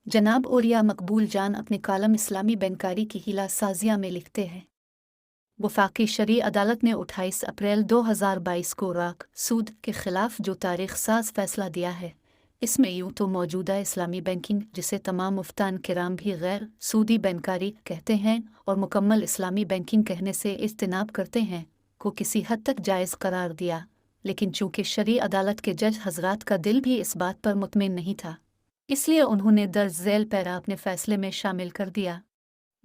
जनाब ओरिया मकबूल जान अपने कालम इस्लामी बैंकारी की हिला साजिया में लिखते हैं, वफाकी शरई अदालत ने 28 अप्रैल 2022 को राक सूद के खिलाफ जो तारीख साज फैसला दिया है, इसमें यूं तो मौजूदा इस्लामी बैंकिंग, जिसे तमाम मुफ्तान किराम भी गैर सूदी बैंकारी कहते हैं और मुकम्मल इस्लामी बैंकिंग कहने से इज्तनाब करते हैं, को किसी हद तक जायज़ करार दिया। लेकिन चूंकि शरई अदालत के जज हजरात का दिल भी इस बात पर मुतमिन नहीं था, इसलिए उन्होंने दर्ज झैल पैरा अपने फैसले में शामिल कर दिया।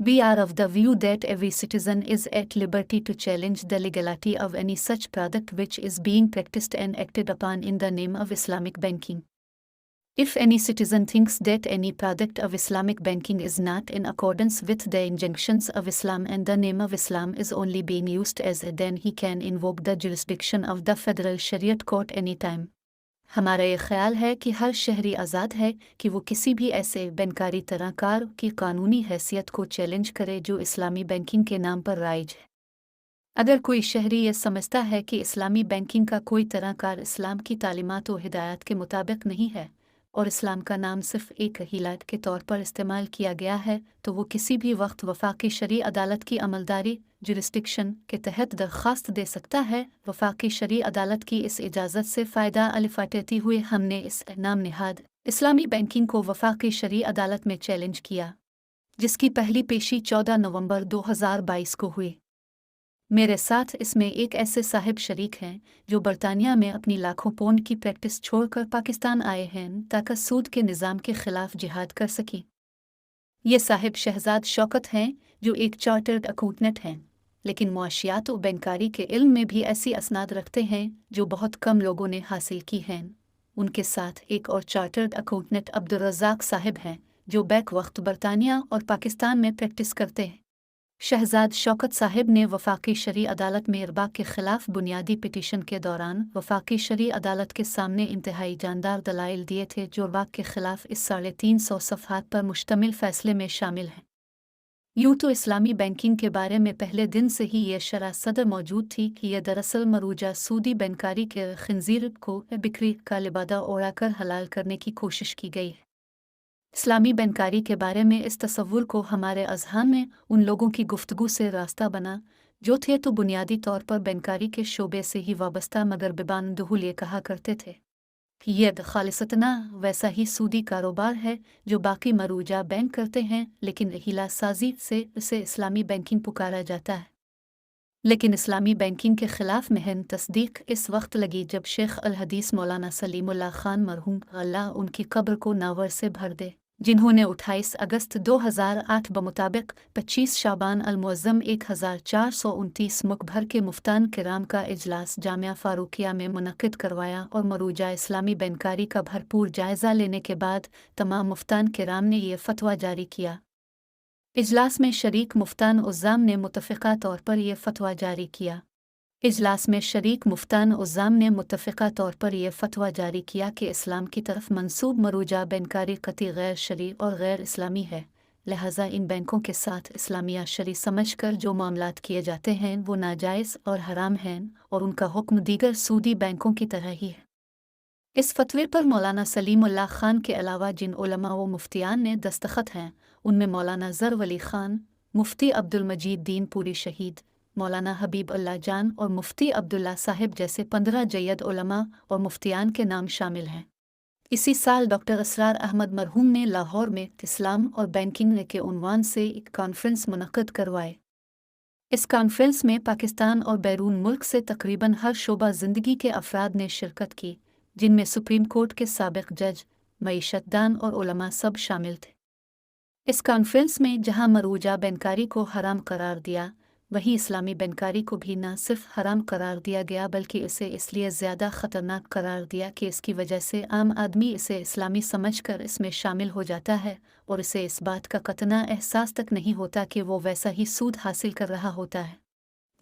We are of the view that every citizen is at liberty to challenge the legality of any such product which is being practiced and acted upon in the name of Islamic banking. If any citizen thinks that any product of Islamic banking is not in accordance with the injunctions of Islam and the name of Islam is only being used as a, then he can invoke the jurisdiction of the Federal Shariat Court anytime. हमारा ये ख्याल है कि हर शहरी आज़ाद है कि वो किसी भी ऐसे बैंकारी तराकार की कानूनी हैसियत को चैलेंज करे जो इस्लामी बैंकिंग के नाम पर राइज है। अगर कोई शहरी ये समझता है कि इस्लामी बैंकिंग का कोई तराकार इस्लाम की तालीमात व हिदायत के मुताबिक नहीं है और इस्लाम का नाम सिर्फ एक हीला के तौर पर इस्तेमाल किया गया है, तो वो किसी भी वक्त वफाकी शरई अदालत की अमलदारी जुरिस्डिक्शन के तहत दरख्वास्त दे सकता है। वफाकी शरई अदालत की इस इजाज़त से फ़ायदा अलिफाटती हुए हमने इस नाम निहाद इस्लामी बैंकिंग को वफाकी शरई अदालत में चैलेंज किया, जिसकी पहली पेशी 14 नवंबर 2022 को हुई। मेरे साथ इसमें एक ऐसे साहिब शरीक हैं जो बरतानिया में अपनी लाखों पौंड की प्रैक्टिस छोड़कर पाकिस्तान आए हैं ताकि सूद के निज़ाम के ख़िलाफ़ जिहाद कर सकें। ये साहिब शहजाद शौकत हैं जो एक चार्टर्ड अकाउंटेंट हैं, लेकिन मुआशियात व बैंकारी के इल्म में भी ऐसी असनाद रखते हैं जो बहुत कम लोगों ने हासिल की हैं। उनके साथ एक और चार्टर्ड अकाउंटेंट अब्दुल रज़ाक साहिब हैं जो बैक वक्त बरतानिया और पाकिस्तान में प्रैक्टिस करते हैं। शहजाद शौकत साहिब ने वफाकी शरई अदालत में इरबाक के ख़िलाफ़ बुनियादी पिटीशन के दौरान वफाकी शरई अदालत के सामने इंतहाई जानदार दलाइल दिए थे जो इरबाक के ख़िलाफ़ इस 350 सफ़हात पर मुश्तमिल फ़ैसले में शामिल हैं। यूँ तो इस्लामी बैंकिंग के बारे में पहले दिन से ही ये शरह सदर मौजूद थी कि यह दरअसल मरूजा सूदी बैंकारी के खंजीर को बिक्री का लिबादा ओढ़ाकर हलाल करने की कोशिश की गई है। इस्लामी बैंकारी के बारे में इस तसव्वुर को हमारे अज़हान में उन लोगों की गुफ्तगू से रास्ता बना जो थे तो बुनियादी तौर पर बैंकारी के शोबे से ही वाबस्ता, मगर बिबान दुहुल ये कहा करते थे कि यह खालिसतना वैसा ही सूदी कारोबार है जो बाकी मरूजा बैंक करते हैं, लेकिन हिला साजी से इसे इस्लामी बैंकिंग पुकारा जाता है। लेकिन इस्लामी बैंकिंग के ख़िलाफ़ महन तस्दीक इस वक्त लगी जब शेख अल हदीस मौलाना सलीमुल्लाह खान मरहूम अल्लाह उनकी कब्र को नावर से भर दे, जिन्होंने 28 अगस्त 2008 बमुताबिक 25 शाबान अल-मुअज़्ज़म 1429 मुकभर के मुफ्तान किराम का इजलास जामिया फ़ारूक़िया में मुनक़िद करवाया और मरूजा इस्लामी बैंकारी का भरपूर जायज़ा लेने के बाद तमाम मुफ्तान किराम ने यह फ़तवा जारी किया। इजलास में शरीक मुफ्तान उज़्ज़ाम ने मुत्तफ़िक़ा तौर पर यह फ़तवा जारी किया। इजलास में शरीक मुफ्तान उज़्ज़ाम ने मुत्तफ़िक़ा तौर पर यह फ़तवा जारी किया कि इस्लाम की तरफ मंसूब मरूजा बैंकारी क़ती गैर शरई और गैर इस्लामी है, लिहाजा इन बैंकों के साथ इस्लामिया शरई समझकर जो मामलात किए जाते हैं वो नाजायज़ और हराम हैं और उनका हुक्म दीगर सूदी बैंकों की तरह ही है। इस फतवे पर मौलाना सलीमुल्लाह खान के अलावा जिन उलमा व मुफ्तियान ने दस्तखत हैं उनमें मौलाना ज़र वली खान, मुफ्ती अब्दुल मजीद दीन पूरी शहीद, मौलाना हबीब अल्लाह जान और मुफ्ती अब्दुल्ला साहिब जैसे 15 जय्यद उलमा और मुफ्तियान के नाम शामिल हैं। इसी साल डॉक्टर असरार अहमद मरहूम ने लाहौर में इस्लाम और बैंकिंग के उन्वान से एक कॉन्फ्रेंस मुनक़्क़िद करवाए। इस कॉन्फ्रेंस में पाकिस्तान और बैरून मुल्क से तकरीबन हर शोबा ज़िंदगी के अफराद ने शिरकत की, जिनमें सुप्रीम कोर्ट के साबिक़ जज, मईशतदान और उलमा सब शामिल थे। इस कॉन्फ्रेंस में जहां मरूजा बैंकारी को हराम करार दिया, वहीं इस्लामी बैंकारी को भी न सिर्फ हराम करार दिया गया बल्कि इसे इसलिए ज़्यादा ख़तरनाक करार दिया कि इसकी वजह से आम आदमी इसे इस्लामी समझकर इसमें शामिल हो जाता है और इसे इस बात का कतना एहसास तक नहीं होता कि वो वैसा ही सूद हासिल कर रहा होता है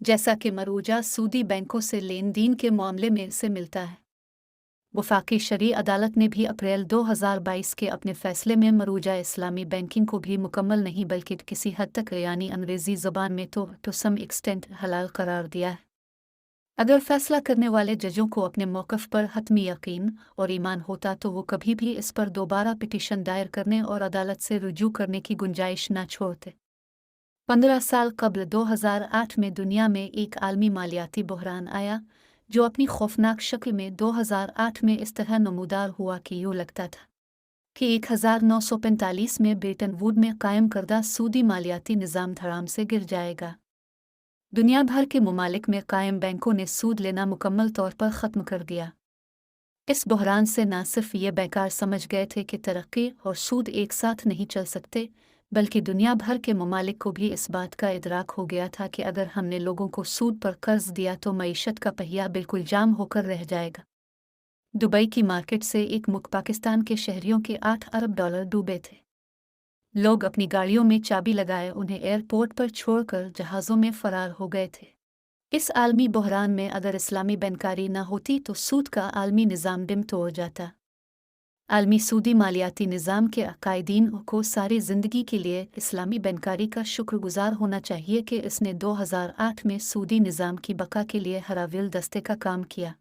जैसा कि मरूजा सूदी बैंकों से लेन देन के मामले में इसे मिलता है। वफाकी शरई अदालत ने भी अप्रैल 2022 के अपने फ़ैसले में मरूजा इस्लामी बैंकिंग को भी मुकम्मल नहीं बल्कि किसी हद तक यानी अंग्रेज़ी ज़बान में तो सम एक्सटेंट हलाल करार दिया है। अगर फैसला करने वाले जजों को अपने मौक़िफ़ पर हतमी यकीन और ईमान होता तो वो कभी भी इस पर दोबारा पिटीशन दायर करने और अदालत से रुजू करने की गुंजाइश न छोड़ते। 15 साल कबल 2008 में दुनिया में एक आलमी मालियाती बहरान आया जो अपनी खौफनाक शक्ल में 2008 में इस तरह नमूदार हुआ कि यूँ लगता था कि 1945 में ब्रेटन वुड में कायम करदा सूदी मालियाती निज़ाम धड़ाम से गिर जाएगा। दुनिया भर के ममालिक में कायम बैंकों ने सूद लेना मुकम्मल तौर पर ख़त्म कर दिया। इस बहरान से न सिर्फ ये बैंकर समझ गए थे कि तरक्की और सूद एक साथ नहीं चल सकते, बल्कि दुनिया भर के ममालिक को भी इस बात का इदराक हो गया था कि अगर हमने लोगों को सूद पर कर्ज दिया तो मईशत का पहिया बिल्कुल जाम होकर रह जाएगा। दुबई की मार्केट से एक मुख पाकिस्तान के शहरियों के 8 अरब डॉलर डूबे थे। लोग अपनी गाड़ियों में चाबी लगाए उन्हें एयरपोर्ट पर छोड़कर जहाज़ों में फरार हो गए थे। इस आलमी बहरान में अगर इस्लामी बैंकारी न होती तो सूद का आलमी निज़ाम डिम तोड़ जाता। आलमी सूदी मालियाती निज़ाम के कायदीन को सारी ज़िंदगी के लिए इस्लामी बैंकारी का शुक्रगुजार होना चाहिए कि इसने 2008 में सूदी निज़ाम की बका के लिए हराविल दस्ते का काम किया।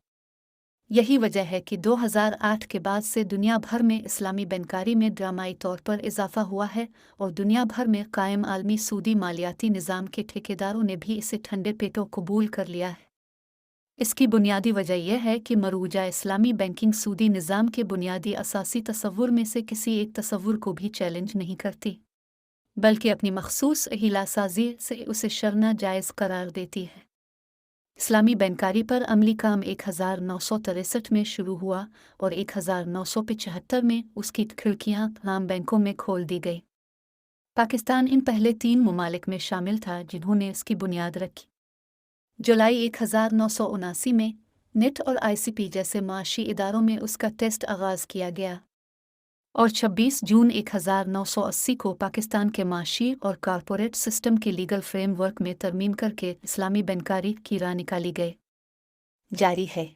यही वजह है कि 2008 के बाद से दुनिया भर में इस्लामी बैंकारी में ड्रामाई तौर पर इजाफा हुआ है और दुनिया भर में कायम आलमी सूदी मालियाती निज़ाम के ठेकेदारों ने भी इसे ठंडे पेटों कबूल कर लिया है। इसकी बुनियादी वजह यह है कि मरूजा इस्लामी बैंकिंग सूदी निज़ाम के बुनियादी असासी तसव्वुर में से किसी एक तसव्वुर को भी चैलेंज नहीं करती, बल्कि अपनी मखसूस हिलासाजी से उसे शरना जायज़ करार देती है। इस्लामी बैंकारी पर अमली काम 1963 में शुरू हुआ और 1975 में उसकी खिड़कियां तमाम बैंकों में खोल दी गई। पाकिस्तान इन पहले 3 ममालिक में शामिल था जिन्होंने इसकी बुनियाद रखी। जुलाई 1979 में नेट और ICP जैसे माशी इदारों में उसका टेस्ट आगाज़ किया गया और 26 जून 1980 को पाकिस्तान के माशी और कॉरपोरेट सिस्टम के लीगल फ्रेमवर्क में तरमीम करके इस्लामी बैंकारी की राह निकाली गई। जारी है।